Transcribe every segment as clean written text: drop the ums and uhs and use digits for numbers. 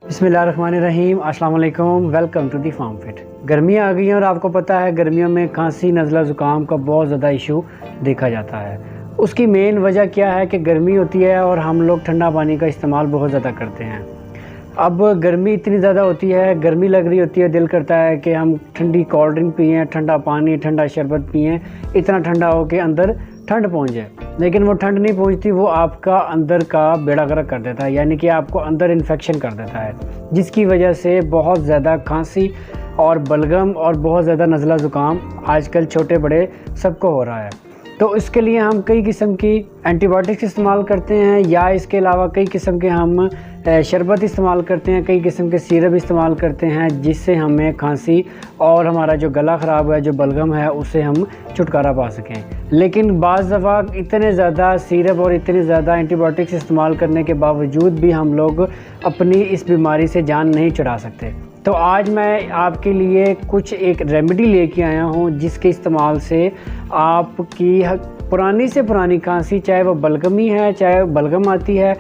बिस्मिल्लाहिर्रहमानिर्रहीम, अस्सलाम वालेकुम। Welcome to the farm fit. गर्मियाँ आ गई हैं और आपको पता है गर्मियों में खांसी, नज़ला, ज़ुकाम का बहुत ज़्यादा इशू देखा जाता है। उसकी मेन वजह क्या है कि गर्मी होती है और हम लोग ठंडा पानी का इस्तेमाल बहुत ज़्यादा करते हैं। अब गर्मी इतनी ज़्यादा होती है, गर्मी लग रही होती है, दिल करता है कि हम ठंडी कोल्ड ड्रिंक पिएँ, ठंडा पानी, ठंडा शरबत पिएँ, इतना ठंडा हो कि अंदर ठंड पहुँच जाए। लेकिन वो ठंड नहीं पहुँचती, वो आपका अंदर का बेड़ा गर्क कर देता है, यानी कि आपको अंदर इन्फेक्शन कर देता है, जिसकी वजह से बहुत ज़्यादा खांसी और बलगम और बहुत ज़्यादा नज़ला ज़ुकाम आजकल छोटे बड़े सबको हो रहा है। तो इसके लिए हम कई किस्म की एंटीबायोटिक्स इस्तेमाल करते हैं, या इसके अलावा कई किस्म के हम शरबत इस्तेमाल करते हैं, कई किस्म के सिरप इस्तेमाल करते हैं, जिससे हमें खांसी और हमारा जो गला ख़राब है, जो बलगम है, उससे हम छुटकारा पा सकें। लेकिन बाज़ दफ़ा इतने ज़्यादा सिरप और इतने ज़्यादा एंटीबायोटिक्स इस्तेमाल करने के बावजूद भी हम लोग अपनी इस बीमारी से जान नहीं छुड़ा सकते। तो आज मैं आपके लिए कुछ एक रेमेडी लेके आया हूँ, जिसके इस्तेमाल से आपकी पुरानी से पुरानी खांसी, चाहे वो बलगमी है, चाहे बलगम आती है,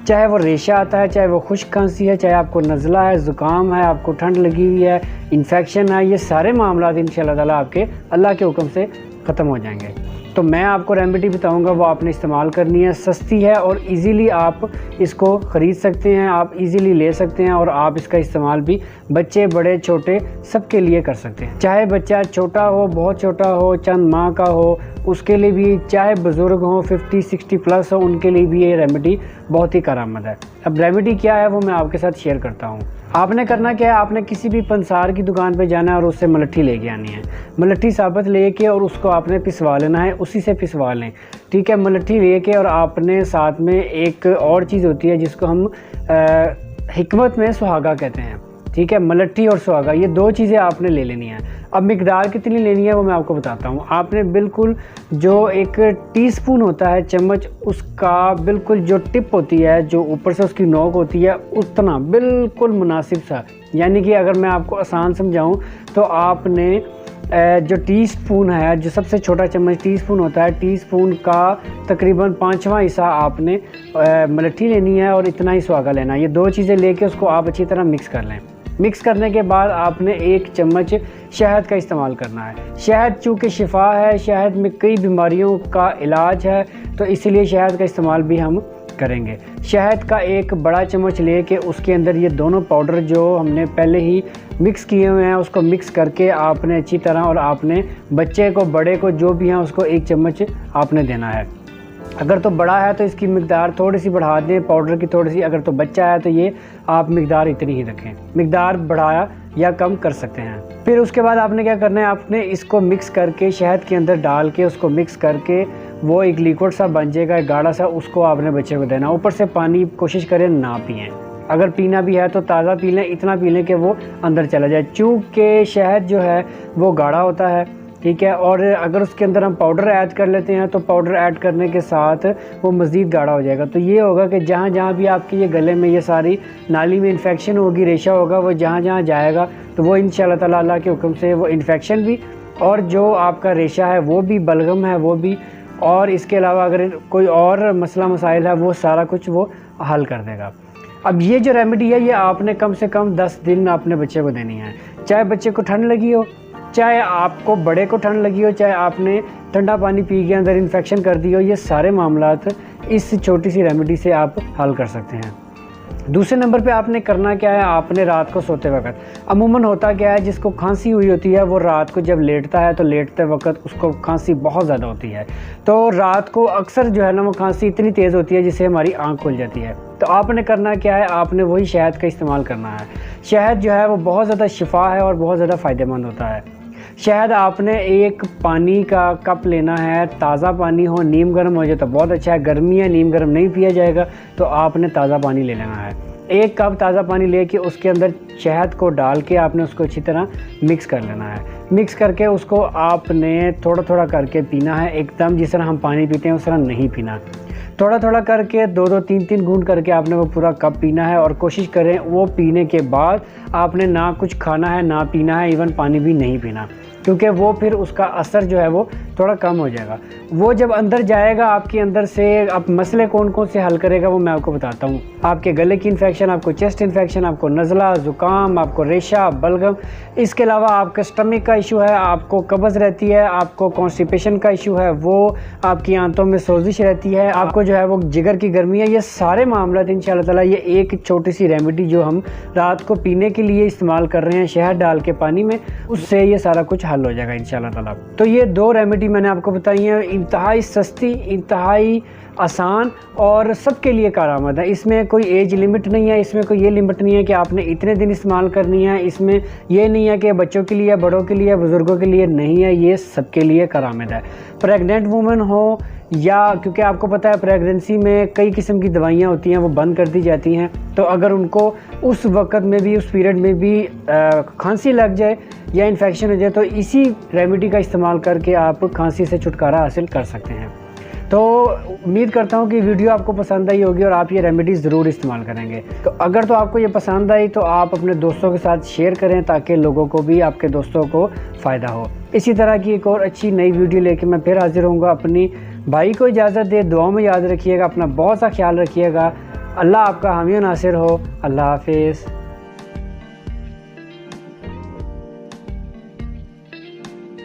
चाहे वो रेशा आता है, चाहे वो खुश्क खांसी है, चाहे आपको नज़ला है, ज़ुकाम है, आपको ठंड लगी हुई है, इन्फेक्शन है, ये सारे मामला इंशाअल्लाह ताला आपके अल्लाह के हुक्म से ख़त्म हो जाएंगे। तो मैं आपको रेमेडी बताऊंगा, वो आपने इस्तेमाल करनी है। सस्ती है और इजीली आप इसको ख़रीद सकते हैं, आप इजीली ले सकते हैं, और आप इसका इस्तेमाल भी बच्चे बड़े छोटे सबके लिए कर सकते हैं। चाहे बच्चा छोटा हो, बहुत छोटा हो, चंद माह का हो, उसके लिए भी, चाहे बुज़ुर्ग हो 50-60 प्लस हो, उनके लिए भी ये रेमेडी बहुत ही कारआमद है। अब रेमेडी क्या है वो मैं आपके साथ शेयर करता हूँ। आपने करना क्या है, आपने किसी भी पंसार की दुकान पे जाना है और उससे मलट्ठी लेके आनी है। मलट्ठी साबुत लेके और उसको आपने पिसवा लेना है, उसी से पिसवा लें, ठीक है। मलट्ठी लेके और आपने साथ में एक और चीज़ होती है जिसको हम हिकमत में सुहागा कहते हैं, ठीक है। मलट्ठी और सुहागा, ये दो चीज़ें आपने ले लेनी है। अब मिकदार कितनी लेनी है वो मैं आपको बताता हूँ। आपने बिल्कुल जो एक टीस्पून होता है, चम्मच, उसका बिल्कुल जो टिप होती है, जो ऊपर से उसकी नोक होती है, उतना बिल्कुल मुनासिब सा, यानी कि अगर मैं आपको आसान समझाऊँ तो आपने जो टीस्पून है, जो सबसे छोटा चम्मच टीस्पून होता है, टीस्पून का तकरीबन 5वां हिस्सा आपने मलट्ठी लेनी है और इतना ही सुहागा लेना है। ये दो चीज़ें लेके उसको आप अच्छी तरह मिक्स कर लें। मिक्स करने के बाद आपने 1 चम्मच शहद का इस्तेमाल करना है। शहद चूँकि शिफा है, शहद में कई बीमारियों का इलाज है, तो इसीलिए शहद का इस्तेमाल भी हम करेंगे। शहद का 1 बड़ा चम्मच लेके उसके अंदर ये दोनों पाउडर जो हमने पहले ही मिक्स किए हुए हैं, उसको मिक्स करके आपने अच्छी तरह, और आपने बच्चे को, बड़े को, जो भी हैं, उसको 1 चम्मच आपने देना है। अगर तो बड़ा है तो इसकी मिकदार थोड़ी सी बढ़ा दें, पाउडर की थोड़ी सी। अगर तो बच्चा है तो ये आप मिकदार इतनी ही रखें, मिकदार बढ़ाया या कम कर सकते हैं। फिर उसके बाद आपने क्या करना है, आपने इसको मिक्स करके शहद के अंदर डाल के उसको मिक्स करके वो एक लिक्विड सा बन जाएगा, एक गाढ़ा सा, उसको आपने बच्चे को देना। ऊपर से पानी कोशिश करें ना पिएँ, अगर पीना भी है तो ताज़ा पी लें, इतना पी लें कि वो अंदर चला जाए। चूँकि शहद जो है वो गाढ़ा होता है, ठीक है, और अगर उसके अंदर हम पाउडर ऐड कर लेते हैं तो पाउडर ऐड करने के साथ वो मज़ीद गाढ़ा हो जाएगा। तो ये होगा कि जहाँ जहाँ भी आपके ये गले में, ये सारी नाली में इन्फेक्शन होगी, रेशा होगा, वो जहाँ जहाँ जाएगा तो वो इंशाअल्लाह ताला अल्लाह के हुक्म से वो इन्फेक्शन भी, और जो आपका रेशा है वो भी, बलगम है वो भी, और इसके अलावा अगर कोई और मसला मसाइल है वो सारा कुछ वो हल कर देगा। अब ये जो रेमेडी है ये आपने कम से कम 10 दिन अपने बच्चे को देनी है। चाहे बच्चे को ठंड लगी हो, चाहे आपको बड़े को ठंड लगी हो, चाहे आपने ठंडा पानी पी के अंदर इन्फेक्शन कर दी हो, ये सारे मामलात इस छोटी सी रेमेडी से आप हल कर सकते हैं। दूसरे नंबर पे आपने करना क्या है, आपने रात को सोते वक्त, अमूमन होता क्या है, जिसको खांसी हुई होती है वो रात को जब लेटता है तो लेटते वक्त उसको खांसी बहुत ज़्यादा होती है। तो रात को अक्सर जो है ना वो खांसी इतनी तेज़ होती है जिससे हमारी आँख खुल जाती है। तो आपने करना क्या है, आपने वही शहद का इस्तेमाल करना है। शहद जो है वो बहुत ज़्यादा शिफा है और बहुत ज़्यादा फ़ायदेमंद होता है। शहद आपने 1 पानी का कप लेना है, ताज़ा पानी हो, नीम गर्म हो जाए तो बहुत अच्छा है। गर्मी है, नीम गर्म नहीं पिया जाएगा, तो आपने ताज़ा पानी ले लेना है। 1 कप ताज़ा पानी लेके उसके अंदर शहद को डाल के आपने उसको अच्छी तरह मिक्स कर लेना है। मिक्स करके उसको आपने थोड़ा थोड़ा करके पीना है, एकदम जिस तरह हम पानी पीते हैं उस तरह नहीं पीना। थोड़ा थोड़ा करके 2-2 3-3 घूंट करके आपने वो पूरा कप पीना है, और कोशिश करें वो पीने के बाद आपने ना कुछ खाना है, ना पीना है, इवन पानी भी नहीं पीना। क्योंकि वो फिर उसका असर जो है वो थोड़ा कम हो जाएगा। वो जब अंदर जाएगा आपके अंदर से, आप मसले कौन कौन से हल करेगा वो मैं आपको बताता हूँ। आपके गले की इन्फेक्शन, आपको चेस्ट इन्फेक्शन, आपको नज़ला, ज़ुकाम, आपको रेशा, बलगम, इसके अलावा आपका स्टमक का इशू है, आपको कब्ज़ रहती है, आपको कॉन्स्टिपेशन का इशू है, वो आपकी आंतों में सोजिश रहती है, आपको जो है वो जिगर की गर्मी है, ये सारे मामला इंशाल्लाह ताला ये एक छोटी सी रेमेडी जो हम रात को पीने के लिए इस्तेमाल कर रहे हैं शहद डाल के पानी में, उससे ये सारा कुछ हल हो जाएगा इंशाल्लाह ताला। तो ये 2 रेमेडी मैंने आपको बताई हैं, इंतहाई सस्ती, इंतहाई आसान और सबके लिए कारआमद है। इसमें कोई एज लिमिट नहीं है, इसमें कोई ये लिमिट नहीं है कि आपने इतने दिन इस्तेमाल करनी है, इसमें ये नहीं है कि बच्चों के लिए, बड़ों के लिए, बुज़ुर्गों के लिए नहीं है, ये सबके लिए कारआमद है। प्रेग्नेंट वूमेन हो या, क्योंकि आपको पता है प्रेगनेंसी में कई किस्म की दवाइयाँ होती हैं वो बंद कर दी जाती हैं, तो अगर उनको उस वक़्त में भी, उस पीरियड में भी खांसी लग जाए या इन्फेक्शन हो जाए तो इसी रेमेडी का इस्तेमाल करके आप खांसी से छुटकारा हासिल कर सकते हैं। तो उम्मीद करता हूँ कि वीडियो आपको पसंद आई होगी और आप ये रेमेडी ज़रूर इस्तेमाल करेंगे। तो अगर तो आपको ये पसंद आई तो आप अपने दोस्तों के साथ शेयर करें ताकि लोगों को भी, आपके दोस्तों को फ़ायदा हो। इसी तरह की एक और अच्छी नई वीडियो लेके मैं फिर हाजिर होऊंगा। अपनी भाई को इजाज़त दे, दुआओं में याद रखिएगा, अपना बहुत सा ख्याल रखिएगा। अल्लाह आपका हामी नासिर हो। अल्लाह हाफिज़।